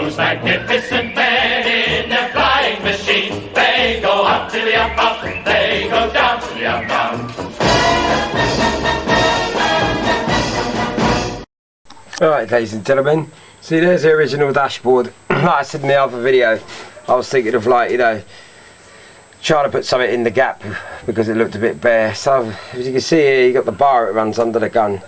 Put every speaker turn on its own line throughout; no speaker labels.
those magnificent men in their flying machine. They go up to the up up, they go down to the up down.
Alright, ladies and gentlemen, see, there's the original dashboard. Like I said in the other video, I was thinking of, like, you know, trying to put something in the gap because it looked a bit bare. So as you can see here, you got the bar that runs under the gun,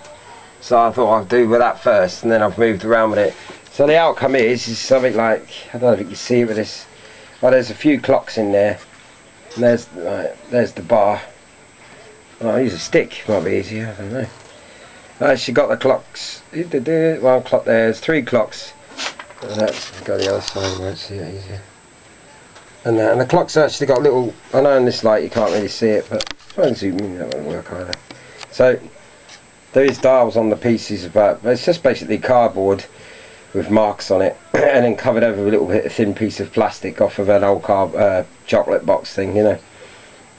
so I thought I'd do with that first, and then I've moved around with it. So the outcome is something like, I don't know if you can see it with this, well, there's a few clocks in there, and there's the bar. I'll use a stick, might be easier, I don't know. She got the clocks, one clock there's 3 clocks, let's go the other side, you won't see it easier. And the clock's actually got little, I know in this light you can't really see it, but if I can zoom in, that won't work either. So there is dials on the pieces, but it's just basically cardboard with marks on it, and then covered over with a little bit of thin piece of plastic off of an old chocolate box thing, you know.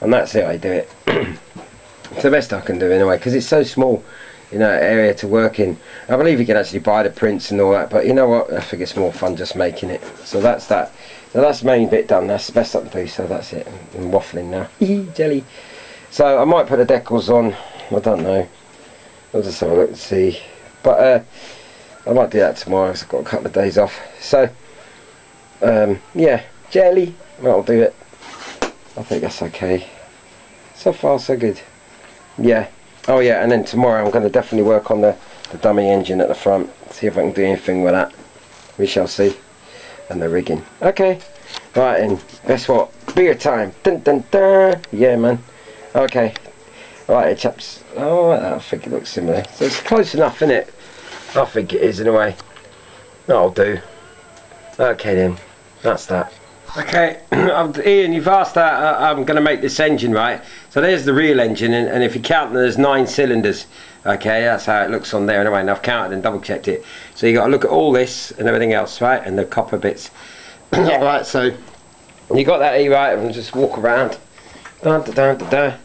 And that's it, I do it. It's the best I can do anyway, because it's so small, you know, area to work in. I believe you can actually buy the prints and all that, but you know what, I think it's more fun just making it. So that's that. So that's the main bit done, that's the best I can do, so that's it. I'm waffling now. Jelly. So I might put the decals on, I don't know. I'll just have a look and see. But I might do that tomorrow because I've got a couple of days off. So, yeah, jelly, that'll do it. I think that's okay. So far so good. Yeah. Oh yeah, and then tomorrow I'm going to definitely work on the dummy engine at the front. See if I can do anything with that. We shall see. And the rigging. Okay. Right then, guess what? Beer time. Dun dun dun. Yeah, man. Okay. Right, chaps. Oh, I think it looks similar. So it's close enough, isn't it? I think it is anyway. That'll do. Okay then. That's that. Okay, Ian, you've asked that I'm going to make this engine, right? So there's the real engine, and if you count, there's 9 cylinders. Okay, that's how it looks on there anyway, and I've counted and double checked it. So you got to look at all this and everything else, right? And the copper bits. Alright, so you got that, right? And just walk around. Dun, dun, dun, dun, dun.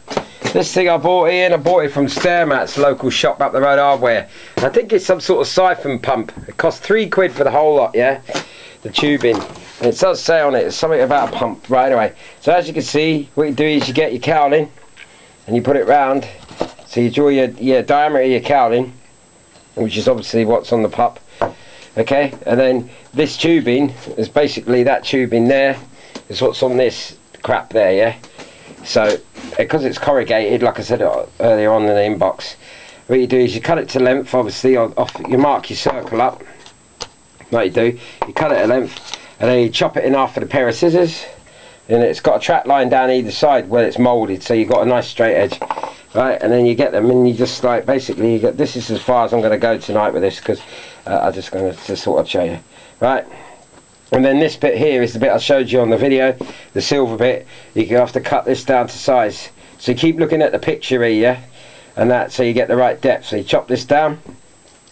This thing I bought, Ian, I bought it from Stairmat's local shop up the road, hardware. I think it's some sort of siphon pump. It cost £3 for the whole lot, yeah? The tubing. And it does say on it, it's something about a pump, right? Anyway, so as you can see, what you do is you get your cowling and you put it round. So you draw your diameter of your cowling, which is obviously what's on the pup. Okay, and then this tubing is basically that tubing there is what's on this crap there, yeah? So, because it's corrugated, like I said earlier on in the inbox, what you do is you cut it to length, obviously, you mark your circle up, like you do, you cut it to length, and then you chop it in half with a pair of scissors, and it's got a track line down either side where it's moulded, so you've got a nice straight edge, right? And then you get them, and you just like, basically, this is as far as I'm going to go tonight with this, because I'm just going to sort of show you, right? And then this bit here is the bit I showed you on the video, the silver bit. You have to cut this down to size. So you keep looking at the picture here, yeah? And that, so you get the right depth. So you chop this down.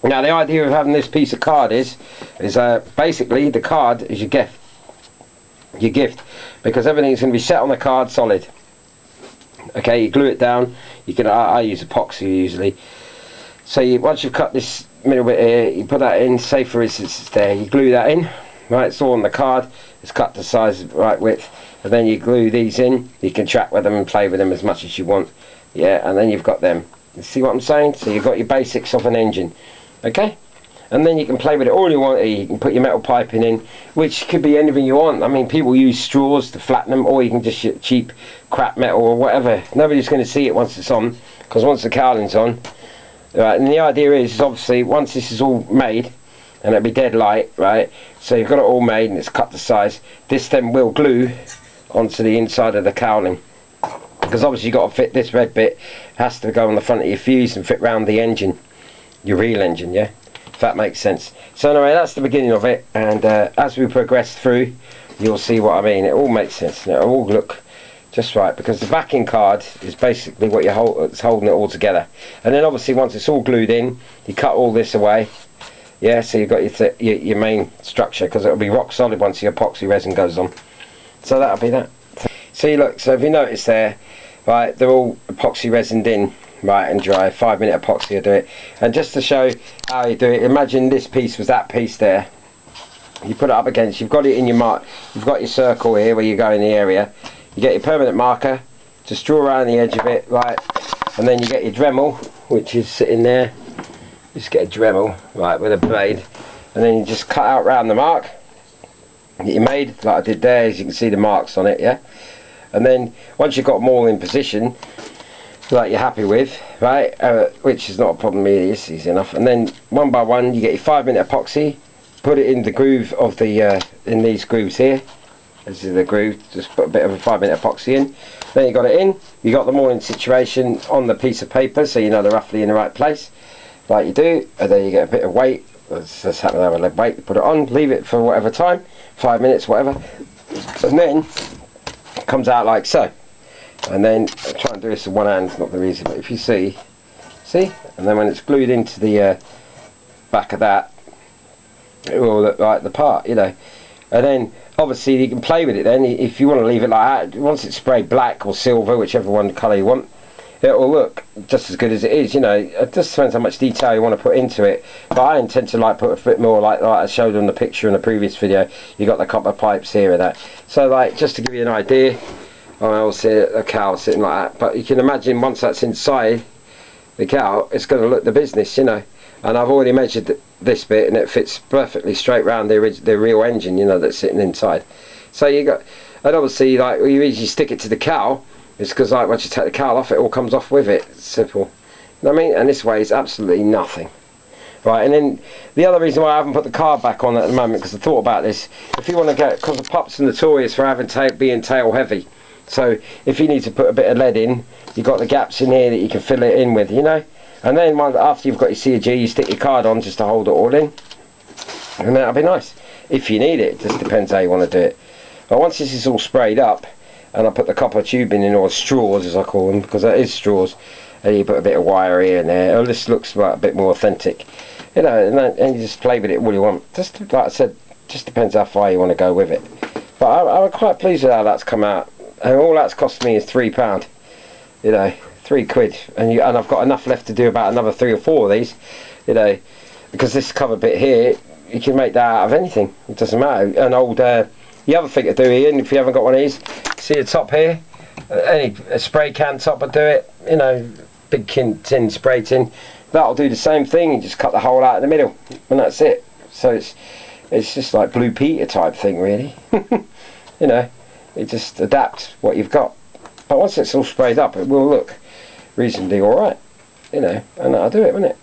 Now the idea of having this piece of card is basically the card is your gift. Your gift. Because everything's going to be set on the card solid. Okay, you glue it down. You can, I use epoxy usually. So once you've cut this middle bit here, you put that in, say for instance it's there, you glue that in. Right, it's all on the card, it's cut to size, right width, and then you glue these in. You can track with them and play with them as much as you want. Yeah, and then you've got them. You see what I'm saying? So you've got your basics of an engine. Okay? And then you can play with it all you want. You can put your metal piping in, which could be anything you want. I mean, people use straws to flatten them, or you can just use cheap crap metal or whatever. Nobody's going to see it once it's on, because once the cowling's on, right, and the idea is obviously once this is all made, and it'll be dead light, right? So you've got it all made and it's cut to size. This then will glue onto the inside of the cowling, because obviously you've got to fit this red bit, has to go on the front of your fuse and fit round the engine, your real engine, yeah? If that makes sense. So anyway, that's the beginning of it, and as we progress through, you'll see what I mean. It all makes sense, and it'll all look just right, because the backing card is basically what it's holding it all together. And then obviously once it's all glued in, you cut all this away. Yeah, so you've got your main structure, because it'll be rock solid once your epoxy resin goes on. So that'll be that. See, look, so if you notice there, right, they're all epoxy resined in, right, and dry. 5-minute epoxy will do it. And just to show how you do it, imagine this piece was that piece there, you put it up against, you've got it in your mark, you've got your circle here where you go in the area, you get your permanent marker, just draw around the edge of it, right, and then you get your Dremel, which is sitting there, just get a Dremel, right, with a blade, and then you just cut out round the mark that you made, like I did there, as you can see the marks on it, yeah, and then once you've got them all in position, like you're happy with, right, which is not a problem really, it's easy enough, and then one by one you get your 5-minute epoxy, put it in the groove of the, in these grooves here, this is the groove, just put a bit of a 5-minute epoxy in, then you got it in, you got them all in situation on the piece of paper so you know they're roughly in the right place, like you do, and then you get a bit of weight, let's just happen to have a lead weight, put it on, leave it for whatever time, 5 minutes, whatever, and then it comes out like so. And then I'll try and do this with one hand, it's not very easy, but if you see, and then when it's glued into the back of that, it will look like the part, you know. And then obviously you can play with it then, if you want to leave it like that, once it's sprayed black or silver, whichever one colour you want, it will look just as good as it is, you know. It just depends how much detail you want to put into it, but I intend to like put a bit more like I showed on the picture in the previous video. You got the copper pipes here and that, so like just to give you an idea, I will see a cow sitting like that, but you can imagine once that's inside the cow, it's going to look the business, you know. And I've already measured this bit and it fits perfectly straight round the real engine, you know, that's sitting inside. So you got, and obviously like you usually stick it to the cow, it's because like once you take the cow off, it all comes off with it. It's simple, you know what I mean? And this weighs absolutely nothing. Right, and then the other reason why I haven't put the card back on at the moment, because I thought about this, if you want to get, because the pup's notorious for having being tail heavy. So if you need to put a bit of lead in, you've got the gaps in here that you can fill it in with, you know. And then after you've got your CG, you stick your card on just to hold it all in, and that'll be nice. If you need it, just depends how you want to do it. But once this is all sprayed up, and I put the copper tubing in, or straws as I call them, because that is straws, and you put a bit of wire here and there, this looks like a bit more authentic, you know, and you just play with it all you want. Just like I said, just depends how far you want to go with it. But I'm quite pleased with how that's come out. And all that's cost me is £3, you know, £3, and I've got enough left to do about another 3 or 4 of these, you know, because this cover bit here, you can make that out of anything, it doesn't matter. An old, the other thing to do, Ian, if you haven't got one of these, see the top here, a spray can top will do it, you know, big tin spray tin, that'll do the same thing. You just cut the hole out in the middle, and that's it. So it's just like Blue Peter type thing, really. You know. You just adapt what you've got, but once it's all sprayed up, it will look reasonably alright, you know, and that'll do it, won't it?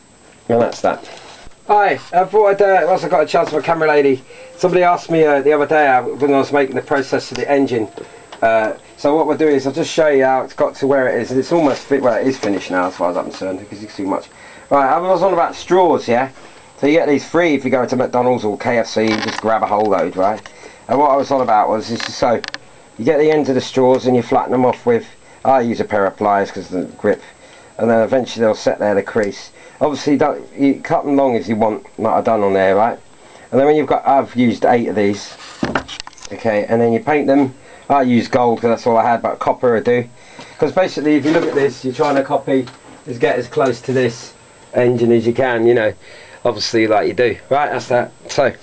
And that's that. Hi, I thought once I got a chance with a camera lady, somebody asked me the other day when I was making the process of the engine, so what we'll do is I'll just show you how it's got to where it is, and it's almost well, it is finished now as far as I'm concerned, because it's too much. Right, I was on about straws, yeah, so you get these free if you go to McDonald's or KFC, you just grab a whole load, right, and what I was on about was this is so you get the ends of the straws and you flatten them off with, I use a pair of pliers because of the grip, and then eventually they'll set there the crease. Obviously you cut them long as you want, like I've done on there, right? And then when you've got, I've used 8 of these, okay, and then you paint them. I use gold because that's all I had, but copper I do, because basically if you look at this, you're trying to copy, is get as close to this engine as you can, you know, obviously like you do, right, that's that. So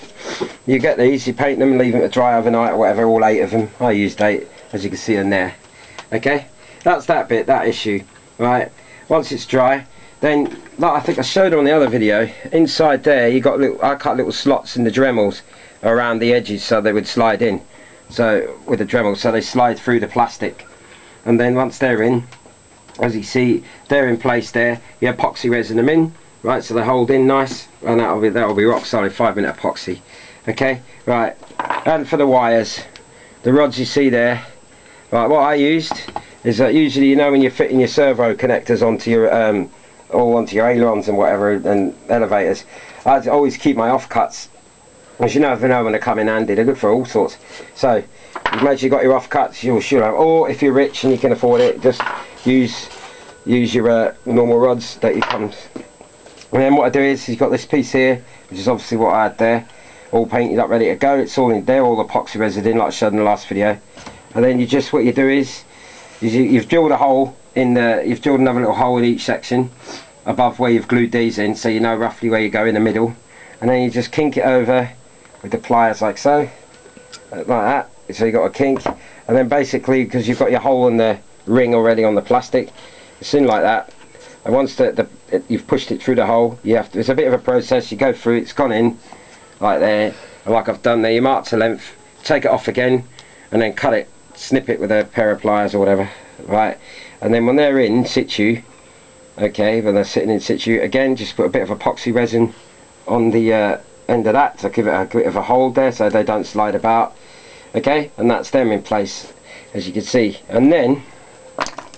you get these, you paint them, leave them to dry overnight or whatever, all 8 of them. I used 8, as you can see in there. Okay, that's that bit, that issue, right? Once it's dry, then like I think I showed on the other video, inside there you got little, I cut little slots in the Dremels around the edges so they would slide in, so with the Dremel, so they slide through the plastic, and then once they're in, as you see they're in place there, you epoxy resin them in, right, so they hold in nice, and that'll be rock solid 5-minute epoxy. Okay, right, and for the wires, the rods you see there, right, what I used is that usually, you know, when you're fitting your servo connectors onto your or onto your ailerons and whatever and elevators, I always keep my offcuts, as you never know when they come in handy. They're good for all sorts. So you make sure you got your offcuts, you'll sure have, or if you're rich and you can afford it, just use your normal rods that you come. And then what I do is, you've got this piece here, which is obviously what I had there, all painted up, ready to go. It's all in there, all the epoxy resin in, like I showed in the last video. And then what you do is you've drilled a hole in the, you've drilled another little hole in each section above where you've glued these in, so you know roughly where you go in the middle. And then you just kink it over, with the pliers like so, like that. So you got a kink, and then basically, because you've got your hole in the ring already on the plastic, it's in like that. And once you've pushed it through the hole, you have to, it's a bit of a process, you go through, it's gone in like there, and like I've done there, you mark the length, take it off again, and then cut it, snip it with a pair of pliers or whatever, right? And then when they're in situ, okay, when they're sitting in situ, again, just put a bit of epoxy resin on the end of that to give it a bit of a hold there so they don't slide about, okay? And that's them in place, as you can see. And then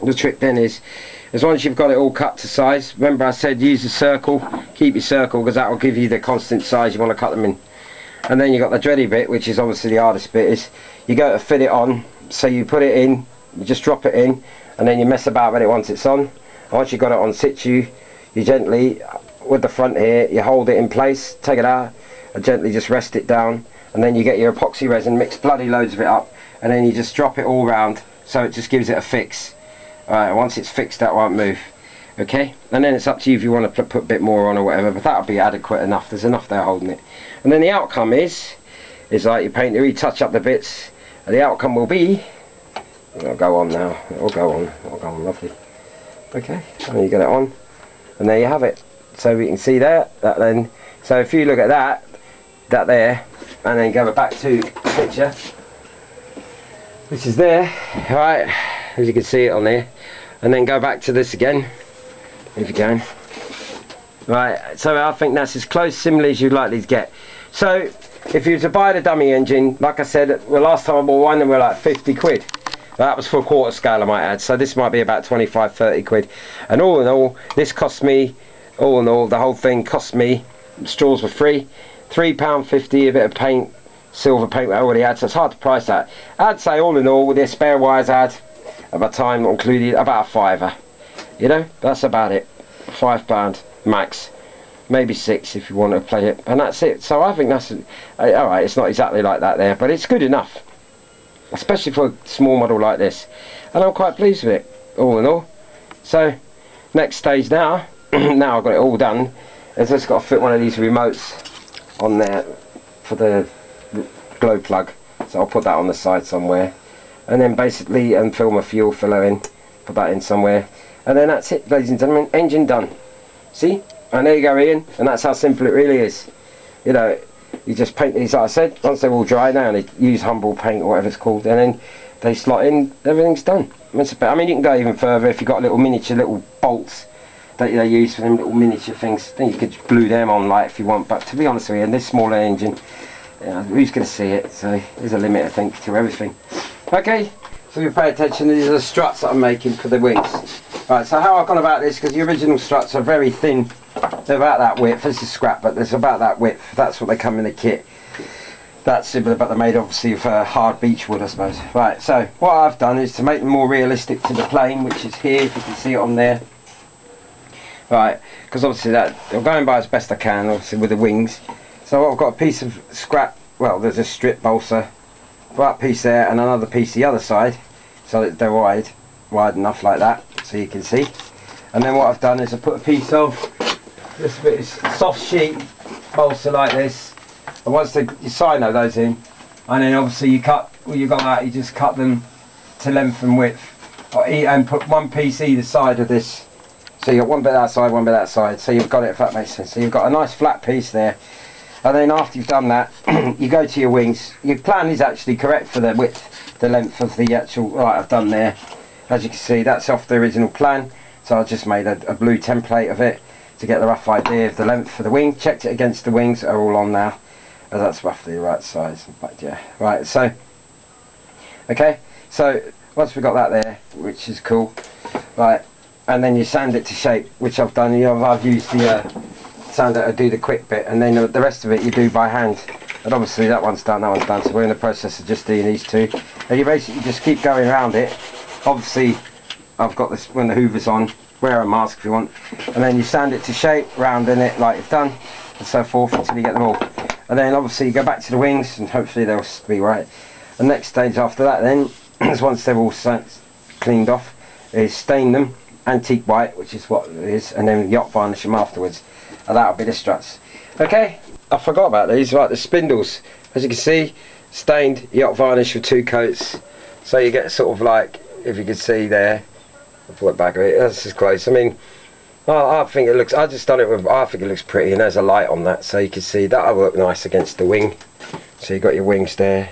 the trick then is once you've got it all cut to size, remember I said use a circle, keep your circle, because that will give you the constant size you want to cut them in. And then you got the dready bit, which is obviously the hardest bit, is you go to fit it on. So you put it in, you just drop it in, and then you mess about with it once it's on. And once you've got it on situ, you gently, with the front here, you hold it in place, take it out, and gently just rest it down, and then you get your epoxy resin, mix bloody loads of it up, and then you just drop it all round, so it just gives it a fix. Alright, once it's fixed, that won't move. Okay, and then it's up to you if you want to put a bit more on or whatever, but that'll be adequate enough. There's enough there holding it. And then the outcome is like you paint, you touch up the bits, and the outcome will be, it'll go on now, it'll go on, lovely. Okay, and you get it on, and there you have it. So we can see that then, so if you look at that there, and then go back to the picture, which is there, right, as you can see it on there, and then go back to this again, if you can. Right, so I think that's as close similarly as you'd likely to get. So if you were to buy the dummy engine, like I said, the last time I bought one, they were like 50 quid. That was for a quarter scale, I might add, so this might be about 25-30 quid. And all in all, this cost me, all in all, the whole thing cost me, straws were free, £3.50, a bit of paint, silver paint I already had, so it's hard to price that. I'd say all in all, with the spare wires I had, at my time not included, about a fiver. You know, that's about it. £5 max, maybe 6 if you want to play it, and that's it. So I think that's alright. It's not exactly like that there, but it's good enough, especially for a small model like this, and I'm quite pleased with it all in all. So next stage now now I've got it all done, is just got to fit one of these remotes on there for the glow plug, so I'll put that on the side somewhere, and then basically film a fuel filler in, put that in somewhere, and then that's it, ladies and gentlemen, engine done. See, and there you go, Ian, and that's how simple it really is. You know, you just paint these, like I said, once they're all dry now, they use humble paint or whatever it's called, and then they slot in, everything's done. I mean, you can go even further if you've got little miniature little bolts that they use for them little miniature things, then you could glue them on like if you want, but to be honest with you, in this smaller engine, who's going to see it? So there's a limit, I think, to everything. Okay, so you pay attention, these are the struts that I'm making for the wings. Right, so how I've gone about this, because the original struts are very thin, they're about that width. This is scrap, but there's about that width. That's what they come in the kit. That's similar, but they're made obviously of hard beech wood, I suppose. Right, so what I've done is to make them more realistic to the plane, which is here, if you can see it on there. Right, because obviously that I'm going by as best I can, obviously with the wings. So I've got a piece of scrap. Well, there's a strip balsa, that piece there, and another piece the other side, so that they're wide enough like that, so you can see. And then what I've done is I put a piece of this bit is soft sheet balsa like this, and once you sino those in, and then obviously you cut, well, you got that, you just cut them to length and width, and put one piece either side of this. So you've got one bit that side, one bit that side, so you've got it, if that makes sense. So you've got a nice flat piece there, and then after you've done that, you go to your wings. Your plan is actually correct for the width, the length of the actual, right, I've done there. As you can see, that's off the original plan, so I just made a blue template of it to get the rough idea of the length for the wing. Checked it against the wings, are all on now, as that's roughly the right size. But yeah, right, so, okay, so once we've got that there, which is cool, right, and then you sand it to shape, which I've done. I've used the sander to do the quick bit, and then the rest of it you do by hand. And obviously that one's done, so we're in the process of just doing these two. And you basically just keep going around it. Obviously I've got this, when the hoover's on, wear a mask if you want, and then you sand it to shape, rounding it like you've done, and so forth until you get them all. And then obviously you go back to the wings, and hopefully they'll be right. The next stage after that then is, once they're all cleaned off, is stain them antique white, which is what it is, and then yacht varnish them afterwards, and that'll be the struts. Okay, I forgot about these, right, the spindles, as you can see, stained yacht varnish with 2 coats, so you get sort of like, if you can see there, I'll put it back a bit, that's as close. I mean, I think it looks, I just done it with, I think it looks pretty, and there's a light on that, so you can see that'll look nice against the wing. So you've got your wings there,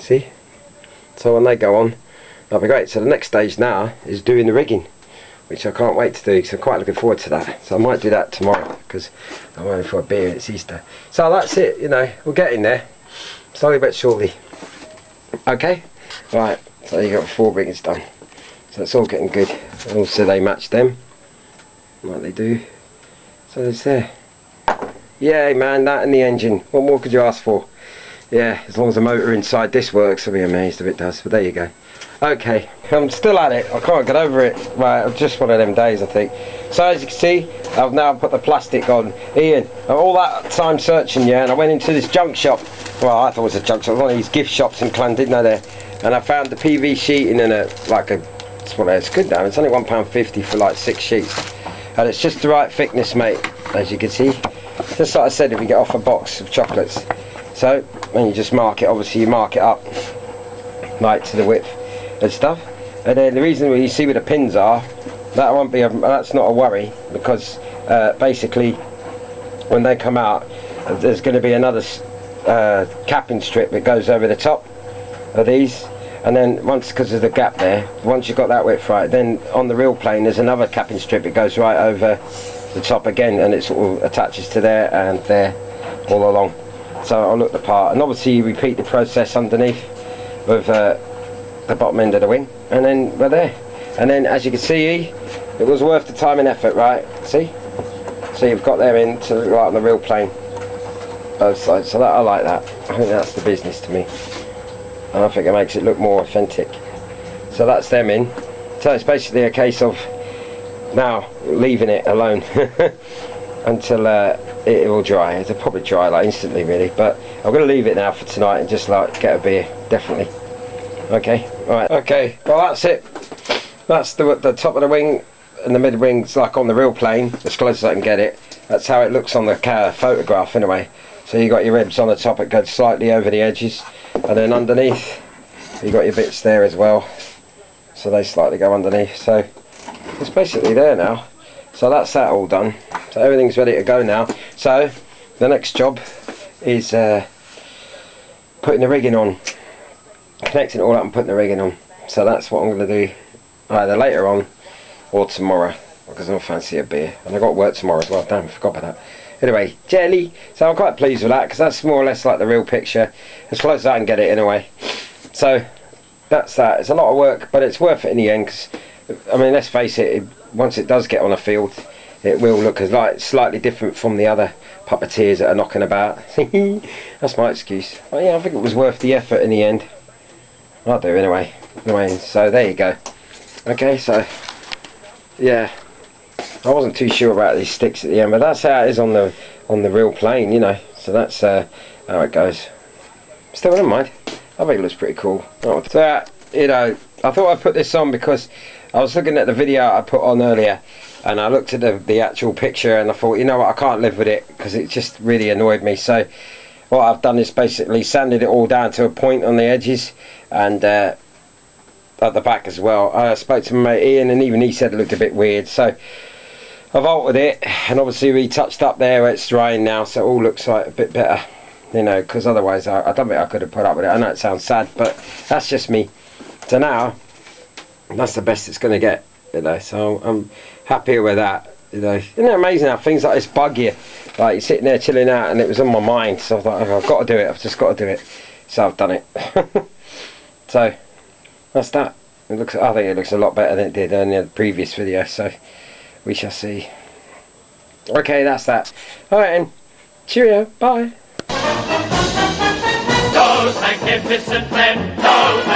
see? So when they go on, that'll be great. So the next stage now is doing the rigging, which I can't wait to do, because I'm quite looking forward to that. So I might do that tomorrow, because I'm going for a beer and it's Easter. So that's it, you know, we're getting there, slowly but surely. Okay, right, so you got 4 riggings done. So it's all getting good. And also they match them, like they do. So it's there. Yay man, that and the engine. What more could you ask for? Yeah, as long as the motor inside this works, I'll be amazed if it does. But there you go. Okay, I'm still at it. I can't get over it. Right, it's just one of them days, I think. So as you can see, I've now put the plastic on. Ian, all that time searching, yeah, and I went into this junk shop. Well, I thought it was a junk shop. One of these gift shops in Llandudno there, and I found the PV sheeting in a it's good now. It's only £1.50 for like 6 sheets, and it's just the right thickness, mate. As you can see, just like I said, if you get off a box of chocolates. So when you just mark it, obviously you mark it up like to the width and stuff. And then the reason you see where the pins are, that won't be that's not a worry, because basically when they come out, there's going to be another capping strip that goes over the top of these. And then once, because of the gap there, once you've got that width right, then on the real plane there's another capping strip that goes right over the top again, and it sort of attaches to there and there all along. So I'll look the part, and obviously you repeat the process underneath with the bottom end of the wing, and then we're there. And then as you can see, it was worth the time and effort, right? See? So you've got them in to look right on the real plane, both sides. So that, I like that. I think that's the business to me. And I think it makes it look more authentic. So that's them in. So it's basically a case of now leaving it alone until it will dry. It'll probably dry like instantly really, but I'm going to leave it now for tonight and just like get a beer, definitely. Okay, alright, okay, well that's it. That's the top of the wing, and the mid wing's like on the real plane, as close as I can get it. That's how it looks on the photograph anyway. So you got your ribs on the top, it goes slightly over the edges, and then underneath you got your bits there as well, so they slightly go underneath. So it's basically there now. So that's that all done. So everything's ready to go now. So the next job is putting the rigging on, connecting it all up and putting the rigging on. So that's what I'm going to do either later on or tomorrow, because I fancy a beer, and I've got work tomorrow as well. Damn, I forgot about that. Anyway, jelly. So I'm quite pleased with that, because that's more or less like the real picture, as close as I can get it in a way. So that's that. It's a lot of work, but it's worth it in the end, because I mean, let's face it, once it does get on a field, it will look as like slightly different from the other puppeteers that are knocking about. That's my excuse. Well, yeah, I think it was worth the effort in the end. I'll do anyway. So there you go. Okay, so yeah, I wasn't too sure about these sticks at the end, but that's how it is on the real plane, you know. So that's how it goes. Still, I don't mind. I think it looks pretty cool. Oh, so you know, I thought I'd put this on because I was looking at the video I put on earlier, and I looked at the actual picture, and I thought, you know what, I can't live with it, because it just really annoyed me. So what I've done is basically sanded it all down to a point on the edges, and at the back as well. I spoke to my mate Ian, and even he said it looked a bit weird. So I've altered it, and obviously retouched up there where it's drying now, so it all looks like a bit better, you know, because otherwise I don't think I could have put up with it. I know it sounds sad, but that's just me. So now that's the best it's going to get, you know, so I'm happier with that, you know. Isn't it amazing how things like this bug you? Like, you're sitting there chilling out, and it was on my mind, so I thought, oh, I've got to do it, I've just got to do it. So I've done it. So that's that. It looks, I think it looks a lot better than it did in the previous video, so we shall see. Okay, that's that. Alright then, cheerio, bye.
Those magnificent men, those